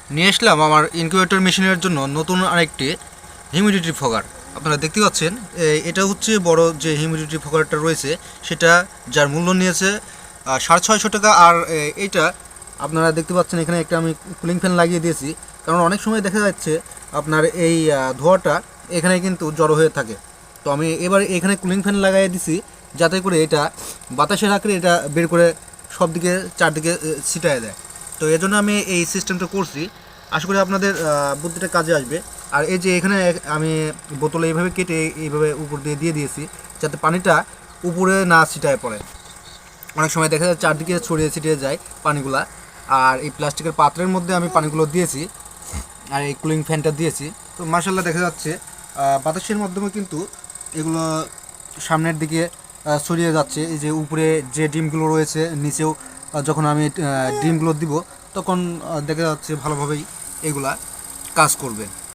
নিয়ে আসলাম আমার ইনকিউবেটর মেশিনের জন্য নতুন আরেকটি হিউমিডিটি ফগার। আপনারা দেখতে পাচ্ছেন এটা হচ্ছে বড় যে হিউমিডিটি ফগারটা রয়েছে সেটা, যার মূল্য নিয়েছে 650 টাকা। আর এইটা আপনারা দেখতে পাচ্ছেন এখানে একটা আমি কুলিং ফ্যান লাগিয়ে দিয়েছি, কারণ অনেক সময় দেখা যাচ্ছে আপনার এই ধোঁয়াটা এখানে কিন্তু জড়ো হয়ে থাকে। তো আমি এবার এখানে কুলিং ফ্যান লাগাই দিছি যাতে করে এটা বাতাসের আকারে এটা বের করে সব দিকে চারদিকে ছিটায় দেয়। তো এই জন্য আমি এই সিস্টেমটা করছি, আশা করি আপনাদের বুদ্ধিটা কাজে আসবে। আর এই যে এখানে আমি বোতলে এইভাবে কেটে এইভাবে উপর দিয়ে দিয়ে দিয়েছি যাতে পানিটা উপরে না ছিটায় পড়ে। অনেক সময় দেখা যায় চারদিকে ছড়িয়ে ছিটিয়ে যায় পানিগুলা। আর এই প্লাস্টিকের পাত্রের মধ্যে আমি পানিগুলো দিয়েছি আর এই কুলিং ফ্যানটা দিয়েছি। তো মার্শাল্লাহ দেখা যাচ্ছে বাতাসের মাধ্যমে কিন্তু এগুলো সামনের দিকে ছড়িয়ে যাচ্ছে। এই যে উপরে যে ডিমগুলো রয়েছে নিচেও যখন আমি ডিমগুলো দিব তখন দেখা যাচ্ছে ভালোভাবেই এগুলা কাজ করবে।